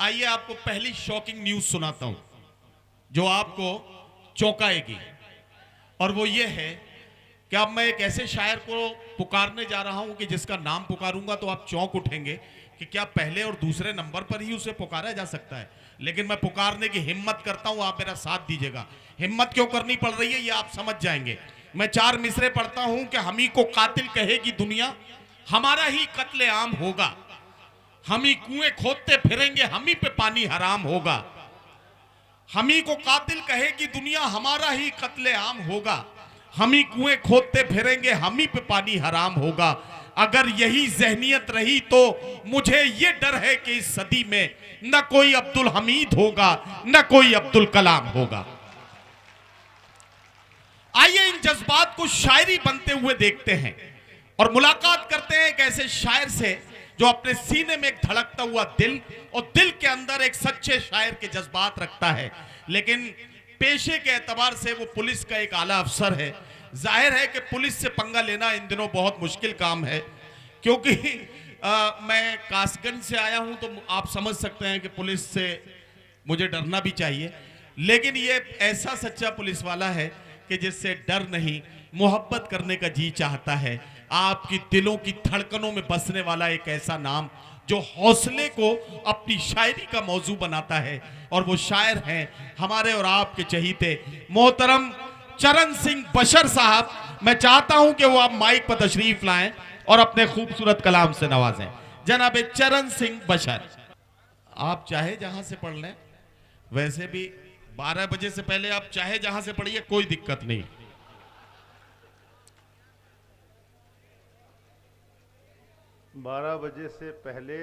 आइए आपको पहली शॉकिंग न्यूज सुनाता हूं जो आपको चौंकाएगी। और वो ये है कि अब मैं एक ऐसे शायर को पुकारने जा रहा हूं कि जिसका नाम पुकारूंगा तो आप चौंक उठेंगे कि क्या पहले और दूसरे नंबर पर ही उसे पुकारा जा सकता है। लेकिन मैं पुकारने की हिम्मत करता हूं, आप मेरा साथ दीजिएगा। हिम्मत क्यों करनी पड़ रही है ये आप समझ जाएंगे। मैं 4 मिसरे पढ़ता हूं कि हम ही को कातिल कहेगी दुनिया, हमारा ही कत्ले आम होगा। हम ही कुएं खोदते फिरेंगे, हम ही पे पानी हराम होगा। हम ही को कातिल कहेगी दुनिया, हमारा ही कत्ले आम होगा। हम ही कुएं खोदते फिरेंगे, हम ही पे पानी हराम होगा। अगर यही जहनियत रही तो मुझे ये डर है कि इस सदी में न कोई अब्दुल हमीद होगा न कोई अब्दुल कलाम होगा। आइए इन जज्बात को शायरी बनते हुए देखते हैं और मुलाकात करते हैं एक ऐसे शायर से जो अपने सीने में एक धड़कता हुआ दिल और दिल के अंदर एक सच्चे शायर के जज्बात रखता है। लेकिन पेशे के एतबार से वो पुलिस का एक आला अफसर है। जाहिर है कि पुलिस से पंगा लेना इन दिनों बहुत मुश्किल काम है, क्योंकि मैं कासगंज से आया हूं तो आप समझ सकते हैं कि पुलिस से मुझे डरना भी चाहिए। लेकिन ये ऐसा सच्चा पुलिस वाला है कि जिससे डर नहीं, मोहब्बत करने का जी चाहता है। आपकी दिलों की धड़कनों में बसने वाला एक ऐसा नाम जो हौसले को अपनी शायरी का मौजू बनाता है, और वो शायर हैं हमारे और आपके चहीते मोहतरम चरण सिंह बशर साहब। मैं चाहता हूं कि वो आप माइक पर तशरीफ लाएं और अपने खूबसूरत कलाम से नवाजें। जनाब चरण सिंह बशर, आप चाहे जहां से पढ़ लें, वैसे भी 12 बजे से पहले आप चाहे जहां से पढ़िए, कोई दिक्कत नहीं। 12 बजे से पहले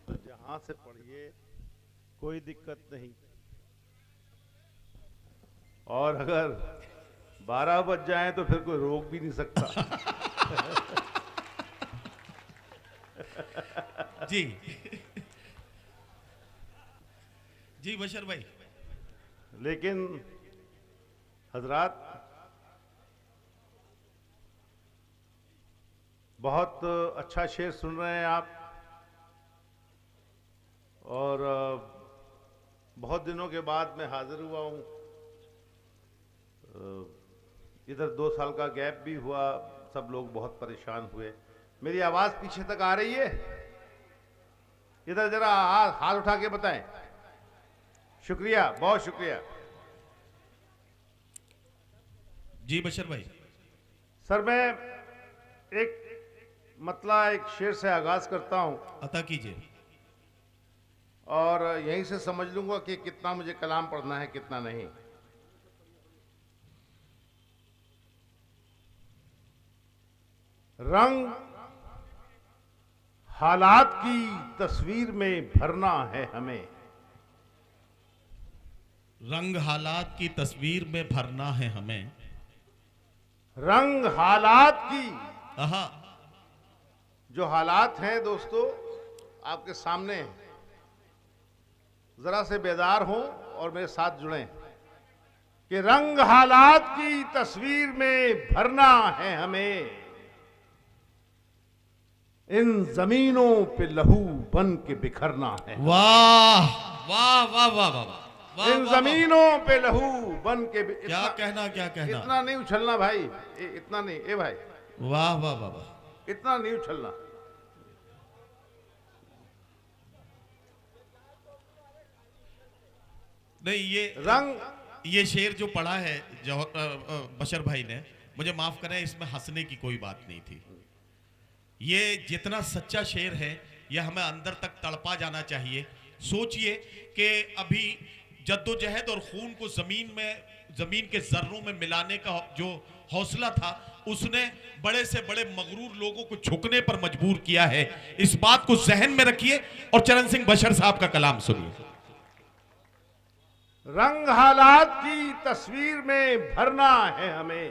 तो जहां से पढ़िए, कोई दिक्कत नहीं। और अगर 12 बज जाए तो फिर कोई रोक भी नहीं सकता। जी जी बशर भाई। लेकिन हजरात, बहुत अच्छा शेर सुन रहे हैं आप, और बहुत दिनों के बाद मैं हाजिर हुआ हूं। इधर 2 साल का गैप भी हुआ, सब लोग बहुत परेशान हुए। मेरी आवाज पीछे तक आ रही है? इधर जरा हाथ उठा के बताएं। शुक्रिया, बहुत शुक्रिया। जी बशर भाई। सर, मैं एक शेर से आगाज करता हूं, अता कीजिए। और यहीं से समझ लूंगा कि कितना मुझे कलाम पढ़ना है, कितना नहीं। रंग हालात की तस्वीर में भरना है हमें। रंग हालात की तस्वीर में भरना है हमें। रंग हालात की, आहा। जो हालात हैं दोस्तों आपके सामने हैं, जरा से बेदार हों और मेरे साथ जुड़ें कि रंग हालात की तस्वीर में भरना है हमें। इन जमीनों पे लहू बन के बिखरना है। वाह वाह वाह वाह वाह। इन जमीनों पे लहू बन के क्या कहना, क्या कहना। इतना नहीं उछलना भाई, इतना नहीं। ए भाई, वाह वाह वाह वाह। इतना नहीं उछलना। नहीं, ये शेर जो पढ़ा है बशर भाई ने, मुझे माफ करें, इसमें हंसने की कोई बात नहीं थी। ये जितना सच्चा शेर है, यह हमें अंदर तक तड़पा जाना चाहिए। सोचिए कि अभी जद्दोजहद और खून को जमीन के जर्रों में मिलाने का जो हौसला था, उसने बड़े से बड़े मगरूर लोगों को झुकने पर मजबूर किया है। इस बात को जहन में रखिए और चरण सिंह बशर साहब का कलाम सुनिए। रंग हालात की तस्वीर में भरना है हमें।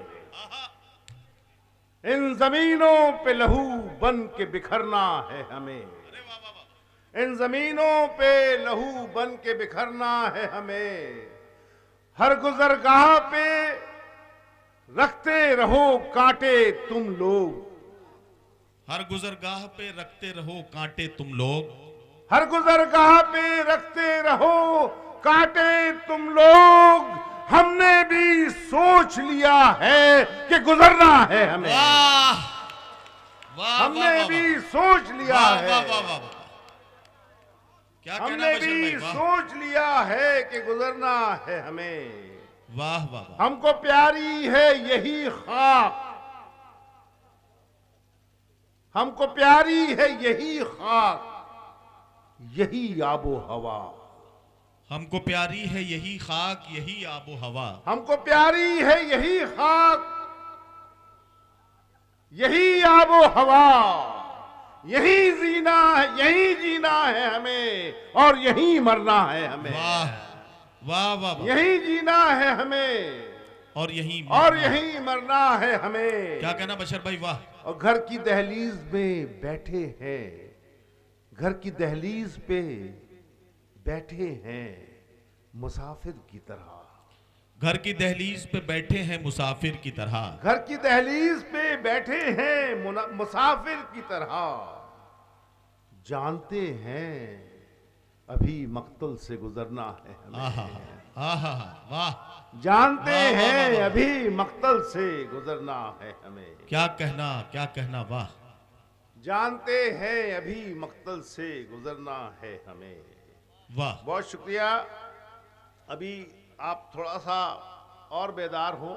इन जमीनों पे लहू बन के बिखरना है हमें। इन जमीनों पे लहू बन के बिखरना है हमें। हर गुजरगाह पे रखते रहो कांटे तुम लोग। हर गुजरगाह पे रखते रहो कांटे तुम लोग। हर गुजरगाह पे रखते रहो कांटे तुम लोग, हमने भी सोच लिया है कि गुजरना है हमें। वाह वाह, हमने वाह, भी सोच लिया वाह, है, वाह, वाह, वाह, वाह। क्या कहना हमने बशर भी भाई, वाह सोच लिया है कि गुजरना है हमें। वाह वाह वाह। हमको प्यारी है यही खाक, हमको प्यारी है यही खाक, यही आबो हवा। हमको प्यारी है यही खाक, यही आबो हवा। हमको प्यारी है यही खाक, यही आबो हवा, यही जीना है, यही जीना है हमें और यही मरना है हमें। वाह वाह वाह वाह। यही जीना है हमें और यही और मरना। यही मरना है हमें। क्या कहना बशर भाई, वाह। और घर की दहलीज में बैठे हैं, घर की दहलीज पे बैठे हैं मुसाफिर की तरह। घर की दहलीज पे बैठे हैं मुसाफिर की तरह। घर की दहलीज पे बैठे हैं मुसाफिर की तरह। जानते हैं अभी मक्तल से गुजरना है हमें। आहा आहा वाह। जानते वाह, वाह, हैं वाह, वाह। अभी मक्तल से गुजरना है हमें। क्या कहना, वाह। जानते हैं अभी मक्तल से गुजरना है हमें। वाह बहुत शुक्रिया। अभी आप थोड़ा सा और बेदार हो,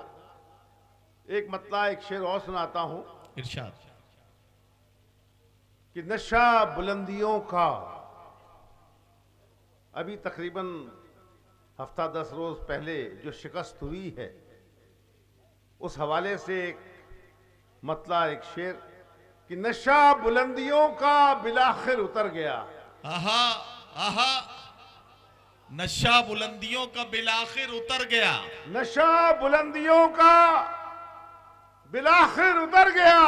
एक मतला एक शेर और सुनाता हूं इरशाद। कि नशा बुलंदियों का, अभी तकरीबन हफ्ता 10 रोज पहले जो शिकस्त हुई है उस हवाले से एक मतला एक शेर कि नशा बुलंदियों का बिलाखिर उतर गया। आहा आहा। नशा बुलंदियों का बिलाखिर उतर गया। नशा बुलंदियों का बिलाखिर उतर गया।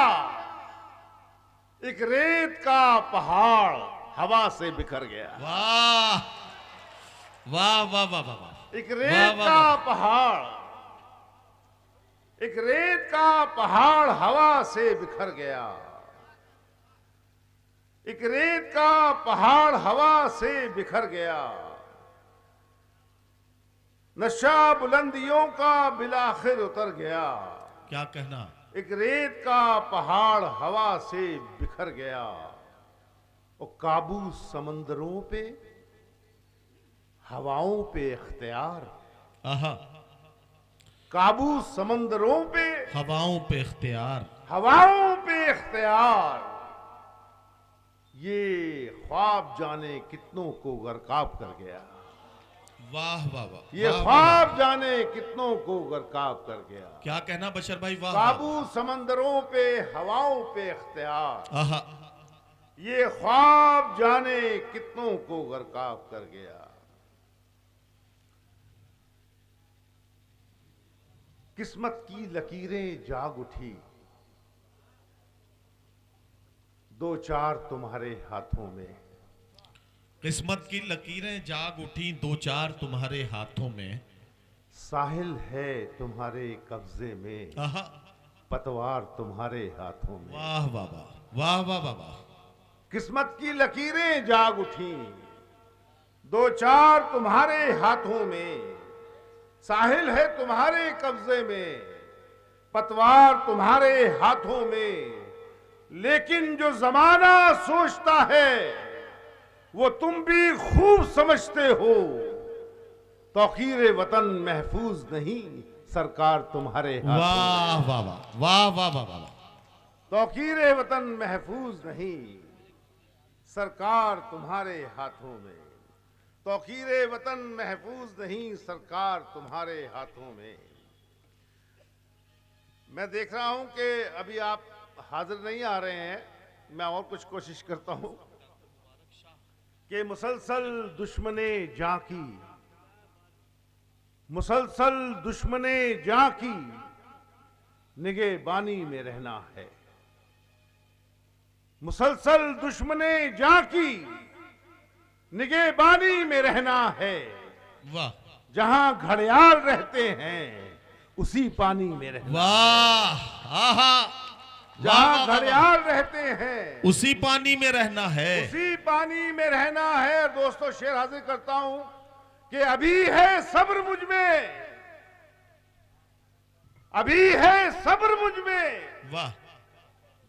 एक रेत का पहाड़ हवा से बिखर गया। वाह वाह वाह वाह वाह वाह। एक वाह, रेत वाह, का वाह। पहाड़, एक रेत का पहाड़ हवा से बिखर गया। एक रेत का पहाड़ हवा से बिखर गया। नशा बुलंदियों का बिलाखिर उतर गया। क्या कहना। एक रेत का पहाड़ हवा से बिखर गया। और काबू समंदरों पे, हवाओं पे इख्तियार। आहा। काबू समंदरों पे, हवाओं पे इख्तियार। हवाओं पे इख्तियार। ये ख्वाब जाने कितनों को गर्काब कर गया। वाह वाह वाह। ये वाह, वाह, ख्वाब जाने कितनों को गर्काब कर गया। क्या कहना बशर भाई, वाह वाह। काबू समंदरों पे, हवाओं पे इख्तियार। आहा। ये ख्वाब जाने कितनों को गर्काब कर गया। किस्मत की लकीरें जाग उठी, दो चार तुम्हारे हाथों में। किस्मत की लकीरें जाग उठी, दो चार तुम्हारे हाथों में। साहिल है तुम्हारे कब्जे में, आहा। पतवार तुम्हारे हाथों में। वाह वाह वाह वाह वाह वाह वाह। किस्मत की लकीरें जाग उठी, दो चार तुम्हारे हाथों में। साहिल है तुम्हारे कब्जे में, पतवार तुम्हारे हाथों में। लेकिन जो जमाना सोचता है वो तुम भी खूब समझते हो। तौकीर वतन महफूज नहीं, सरकार तुम्हारे हाथों में। वाह वाह वाह वाह वाह वाह वाह। तौकीर वतन महफूज नहीं, सरकार तुम्हारे हाथों में। तौकीर वतन महफूज नहीं, सरकार तुम्हारे हाथों में। मैं देख रहा हूं कि अभी आप हाजिर नहीं आ रहे हैं। मैं और कुछ कोशिश करता हूं कि मुसलसल दुश्मने जां की, मुसलसल दुश्मने जां की निगहबानी में रहना है। मुसलसल दुश्मने जां की निगहबानी में रहना है। वाह जहां घड़ियाल रहते हैं उसी पानी में रहना। वाह। आहा जहां वाह, वाह, घड़ियाल रहते हैं उसी पानी में रहना है। उसी पानी में रहना है। और दोस्तों, शेर हाजिर करता हूं कि अभी है सब्र मुझ में, अभी है सब्र मुझ में, वाह,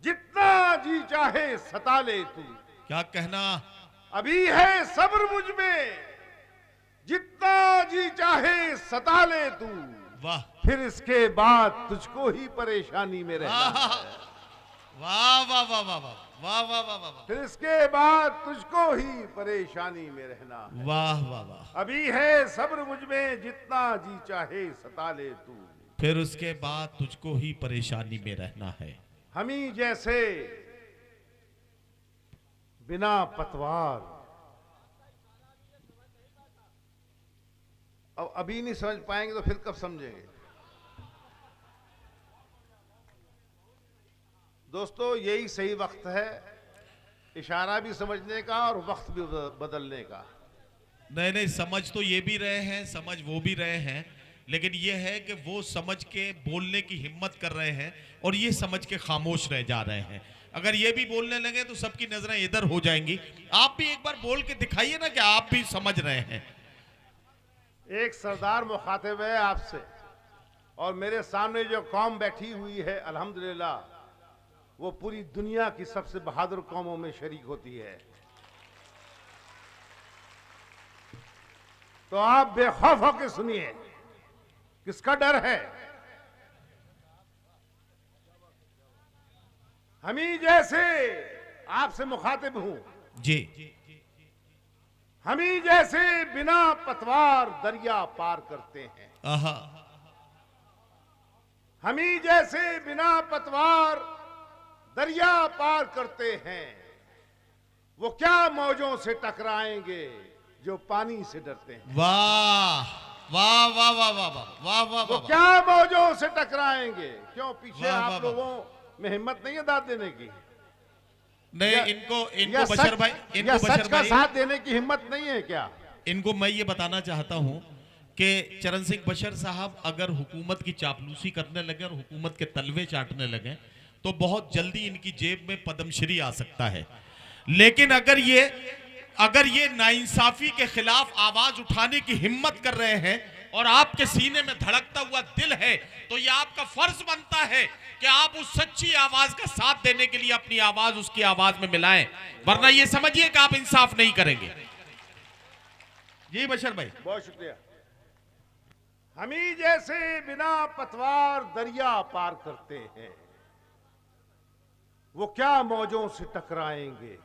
जितना जी चाहे सता ले तू। क्या कहना। अभी है सब्र मुझ में, जितना जी चाहे सता ले तू, वाह, फिर इसके बाद तुझको ही परेशानी में रहना वाह, है। वाह, वाह, वाह, वाह, वाह, वाह, वाह, वाह, वाह, फिर इसके बाद तुझको ही परेशानी में रहना है। वाह, वाह, वाह। अभी है सब्र मुझ में, जितना जी चाहे सता ले तू। फिर उसके बाद तुझको ही परेशानी में रहना है। हमी जैसे बिना पतवार, अब अभी नहीं समझ पाएंगे तो फिर कब समझेंगे। दोस्तों, यही सही वक्त है इशारा भी समझने का और वक्त भी बदलने का। नहीं नहीं, समझ तो ये भी रहे हैं, समझ वो भी रहे हैं, लेकिन ये है कि वो समझ के बोलने की हिम्मत कर रहे हैं और ये समझ के खामोश रह जा रहे हैं। अगर ये भी बोलने लगे तो सबकी नजरें इधर हो जाएंगी। आप भी एक बार बोल के दिखाइए ना कि आप भी समझ रहे हैं। एक सरदार मुखातिब है आपसे, और मेरे सामने जो कौम बैठी हुई है अल्हम्दुलिल्लाह, वो पूरी दुनिया की सबसे बहादुर कौमों में शरीक होती है। तो आप बेखौफ होकर सुनिए, किसका डर है। हमी जैसे आपसे मुखातिब हूं, जी, हमी जैसे बिना पतवार दरिया पार करते हैं। आहा, हमी जैसे बिना पतवार दरिया पार करते हैं। वो क्या मौजों से टकराएंगे जो पानी से डरते हैं। वाह वाह वाह वाह वाह वाह वाह वाह वो वाह। क्या मौजों से टकराएंगे। क्यों पीछे वाह, वाह, आप लोगों में हिम्मत नहीं है दाद देने की। नहीं, या- इनको या बशर भाई, या इनको सच बशर का भाई, साथ देने की हिम्मत नहीं है क्या। इनको मैं ये बताना चाहता हूं कि चरण सिंह बशर साहब अगर हुकूमत की चापलूसी करने लगे और हुकूमत के तलवे चाटने लगे तो बहुत जल्दी इनकी जेब में पद्मश्री आ सकता है। लेकिन अगर ये नाइंसाफी के खिलाफ आवाज उठाने की हिम्मत कर रहे हैं और आपके सीने में धड़कता हुआ दिल है, तो ये आपका फर्ज बनता है कि आप उस सच्ची आवाज का साथ देने के लिए अपनी आवाज उसकी आवाज में मिलाएं, वरना ये समझिए कि आप इंसाफ नहीं करेंगे। जी बशर भाई, बहुत शुक्रिया। हमी जैसे बिना पतवार दरिया पार करते हैं। वो क्या मौजों से टकराएंगे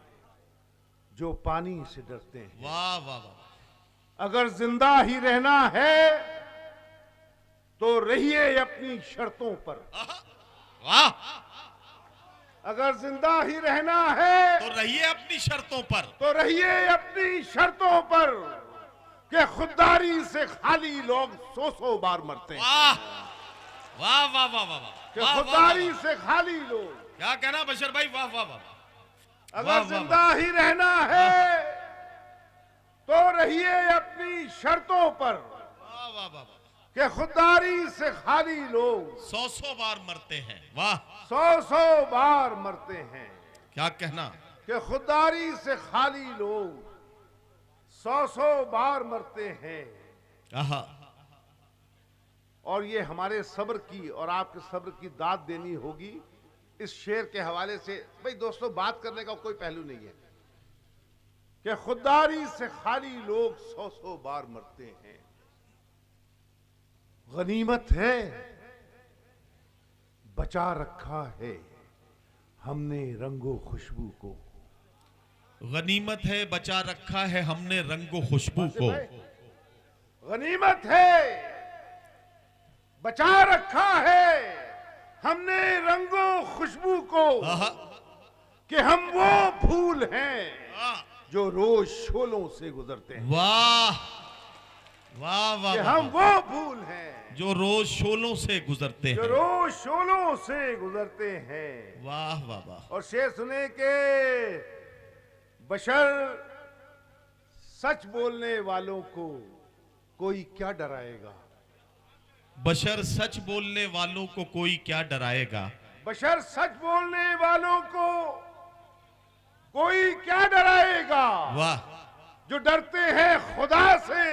जो पानी से डरते हैं। वाह वाह वाह, अगर जिंदा ही रहना है तो रहिए अपनी शर्तों पर। वाह, अगर जिंदा ही रहना है तो रहिए अपनी शर्तों पर। तो रहिए अपनी शर्तों पर, कि खुददारी से खाली लोग 100 बार मरते हैं। वाह वाह वाह वाह वाह वाह, कि वाह, वाह, खुददारी वाह। से खाली लोग। क्या कहना बशर भाई, वाह वाह वाह। वाह, अगर वाह, जिंदा ही रहना है तो रहिए अपनी शर्तों पर, वाह वाह वाह, कि खुददारी से खाली लोग 100 बार मरते हैं। वाह, 100 बार मरते हैं। क्या कहना। कि खुददारी से खाली लोग 100 बार मरते हैं। आहा, और ये हमारे सब्र की और आपके सब्र की दाद देनी होगी इस शेर के हवाले से। भाई दोस्तों, बात करने का कोई पहलू नहीं है कि खुददारी से खाली लोग 100 बार मरते हैं। गनीमत है बचा रखा है हमने रंगो खुशबू को। गनीमत है बचा रखा है हमने रंगो खुशबू को। गनीमत है बचा रखा है हमने रंगो खुशबू को, आहा, कि हम वो फूल हैं वाह जो रोज शोलों से गुजरते हैं। वाह वाह वाह, कि वाह, हम वाह। वो फूल हैं जो रोज शोलों से गुजरते जो हैं। रोज शोलों से गुजरते हैं। वाह वाह वाह, और शेर सुने के बशर सच बोलने वालों को कोई क्या डराएगा। बशर सच बोलने वालों को कोई क्या डराएगा। बशर सच बोलने वालों को कोई क्या डराएगा। वाह जो डरते हैं खुदा से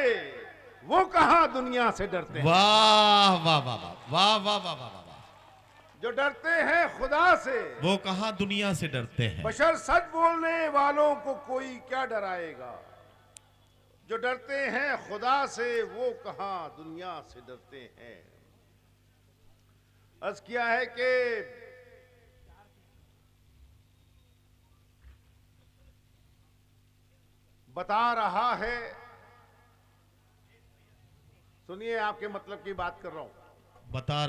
वो कहां दुनिया से डरते हैं। वाह वाह वाह वाह वाह वाह वाह वाह वाह। जो डरते हैं खुदा से वो कहां दुनिया से डरते हैं। बशर सच बोलने वालों को कोई क्या डराएगा। जो डरते हैं खुदा से वो कहां दुनिया से डरते हैं। अर्ज किया है कि बता रहा है, सुनिए आपके मतलब की बात कर रहा हूं। बता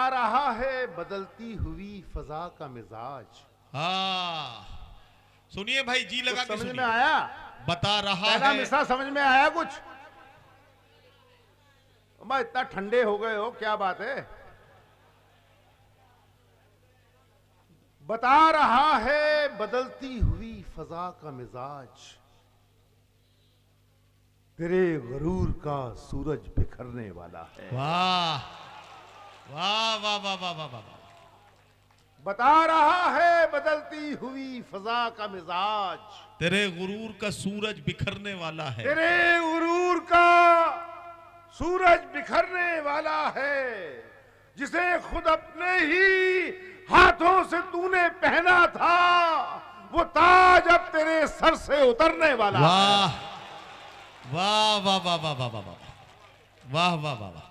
रहा है बदलती हुई फजा का मिजाज। हाँ सुनिए भाई, जी लगा के समझ में सुनिए। आया? बता रहा पहला है। मिसरा समझ में आया कुछ? मैं इतना ठंडे हो गए हो, क्या बात है? बता रहा है बदलती हुई फजा का मिजाज, तेरे गरूर का सूरज बिखरने वाला है। वाह वाह वाह वाह वाह वाह वाह। बता रहा है बदलती हुई फजा का मिजाज, तेरे गुरूर का सूरज बिखरने वाला है। तेरे गुरूर का सूरज बिखरने वाला है, जिसे खुद अपने ही हाथों से तूने पहना था, वो ताज अब तेरे सर से उतरने वाला है। वाह वाह वाह वाह वाह वाह वाह वाह वाह वाह वाह।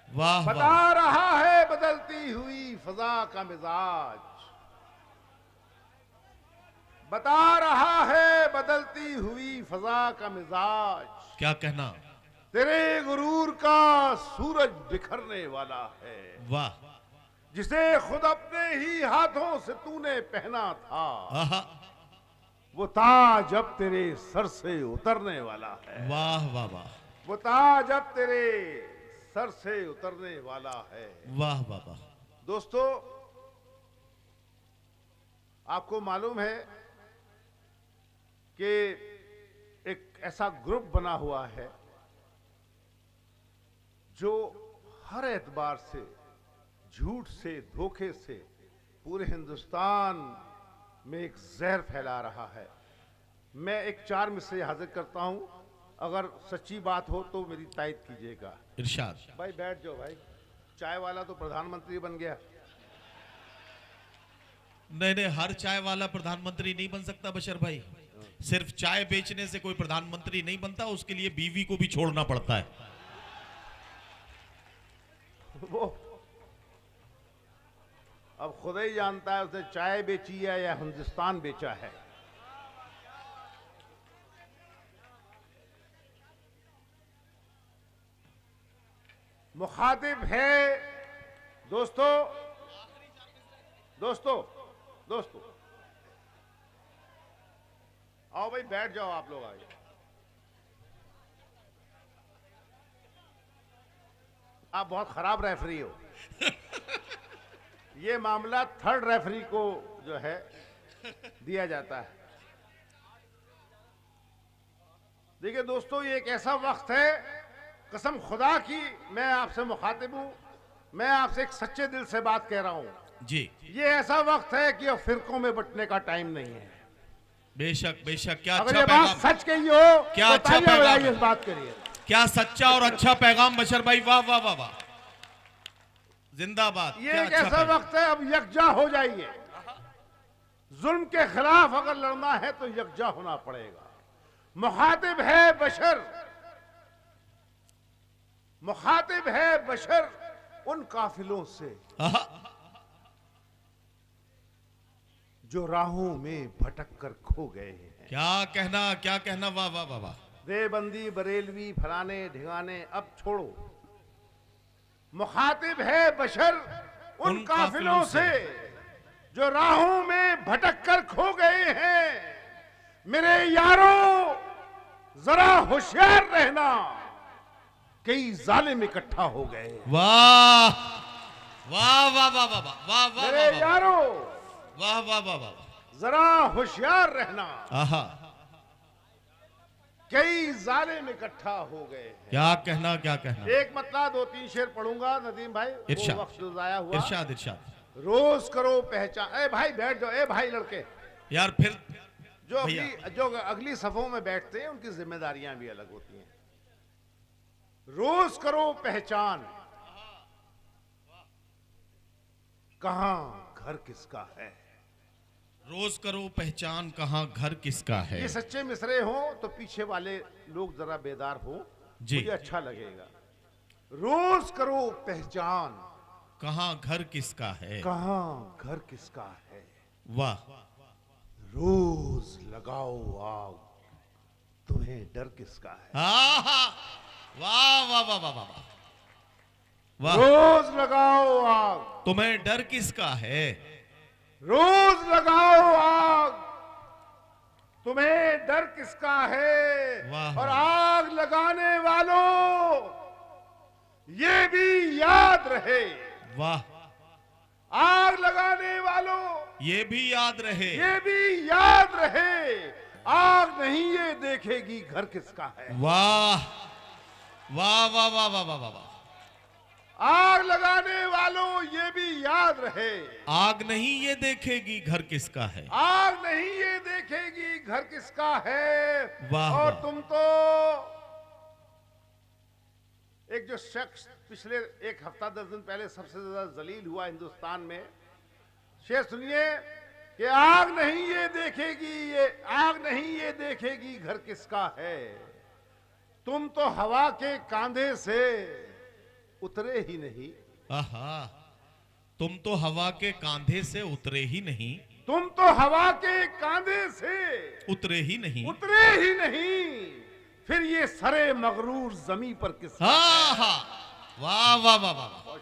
वाह बता रहा है बदलती हुई फजा का मिजाज, बता रहा है बदलती हुई फजा का मिजाज, क्या कहना। तेरे गुरूर का सूरज बिखरने वाला है। वाह। जिसे खुद अपने ही हाथों से तूने पहना था, आहा। वो ताज अब तेरे सर से उतरने वाला है। वाह वाह वाह। वो ताज अब तेरे सर से उतरने वाला है। वाह वाह वाह। दोस्तों, आपको मालूम है कि एक ऐसा ग्रुप बना हुआ है जो हर एतबार से, झूठ से, धोखे से पूरे हिंदुस्तान में एक जहर फैला रहा है। मैं एक 4 मिसरे हाजिर करता हूं, अगर सच्ची बात हो तो मेरी तायद कीजिएगा। इरशाद। भाई बैठ जाओ भाई, चाय वाला तो प्रधानमंत्री बन गया। नहीं नहीं, हर चाय वाला प्रधानमंत्री नहीं बन सकता बशर भाई। सिर्फ चाय बेचने से कोई प्रधानमंत्री नहीं बनता, उसके लिए बीवी को भी छोड़ना पड़ता है। वो अब खुद ही जानता है उसने चाय बेची है या हिंदुस्तान बेचा है। मुखातिब है दोस्तों, दोस्तों, दोस्तों, आओ भाई बैठ जाओ, आप लोग आइए। आप बहुत खराब रेफरी हो। ये मामला 3rd रेफरी को जो है दिया जाता है। देखिए दोस्तों, ये एक ऐसा वक्त है, कसम खुदा की मैं आपसे मुखातिब हूं, मैं आपसे एक सच्चे दिल से बात कह रहा हूं जी। ये ऐसा वक्त है कि अब फिरकों में बंटने का टाइम नहीं है। बेशक बेशक। क्या अगर अच्छा ये बात पैगाम, सच कही हो, क्या तो अच्छा तालियां पैगाम बजाइए, है। इस बात करिए। क्या सच्चा और अच्छा पैगाम बशर भाई। वाह वाह वाह वाह, जिंदाबाद। ये क्या एक अच्छा ऐसा पैगाम। वक्त है, अब यकजा हो जाइए। जुल्म के खिलाफ अगर लड़ना है तो यकजा होना पड़ेगा। मुखातिब है बशर, मुखातिब है बशर उन काफिलों से आहा। जो राहों में भटक कर खो गए हैं। क्या कहना, क्या कहना। वाह वाह वाह वाह। देवबंदी, बरेलवी, फलाने ढिगाने अब छोड़ो। मुखातिब है बशर उन काफिलों से जो राहों में भटक कर खो गए हैं। मेरे यारों, जरा होशियार रहना, कई जालिम इकट्ठा हो गए। वाह वाह वाह वाह वाह वाह वाह मेरे वाह यारों, वाह वाह वाह वाह। जरा होशियार रहना, आहा। कई जालिम इकट्ठा हो गए हैं। क्या कहना, क्या कहना। एक मतला 2-3 शेर पढ़ूंगा नदीम भाई, वो इरशाद। वक्त जो जाया हुआ। इरशाद, इरशाद। रोज करो पहचान। ए भाई बैठ जाओ, ए भाई लड़के यार फिर जो अगली सफों में बैठते हैं उनकी जिम्मेदारियां भी अलग होती हैं। रोज करो पहचान, कहां घर किसका है। रोज करो पहचान, कहां घर किसका है। ये सच्चे मिसरे हो तो पीछे वाले लोग जरा बेदार हो, जी। मुझे अच्छा लगेगा। रोज करो पहचान, कहां घर किसका है। कहां घर किसका है। वाह। रोज लगाओ आग, तुम्हें डर किसका है। आहा, वाह वाह वाह वाह वाह वाह। रोज लगाओ आग, तुम्हें डर किसका है। रोज लगाओ आग, तुम्हें डर किसका है। वाह। और आग लगाने वालों ये भी याद रहे, वाह। आग लगाने वालों ये भी याद रहे। ये भी याद रहे, आग नहीं ये देखेगी घर किसका है। वाह वाह वाह वाह वाह वाह वाह। आग लगाने वालों ये भी याद रहे, आग नहीं ये देखेगी घर किसका है। आग नहीं ये देखेगी घर किसका है। वाह, और वाह। तुम तो एक जो शख्स पिछले एक हफ्ता 10 दिन पहले सबसे ज्यादा जलील हुआ हिंदुस्तान में, शेर सुनिए कि आग नहीं ये देखेगी, ये आग नहीं ये देखेगी घर किसका है। तुम तो हवा के कांधे से उतरे ही नहीं। आहा, तुम तो हवा के कांधे से उतरे ही नहीं। तुम तो हवा के कांधे से उतरे ही नहीं। उतरे ही नहीं, फिर ये सरे मगरूर जमी पर किस। आहा, वाह वाह वाह वाह।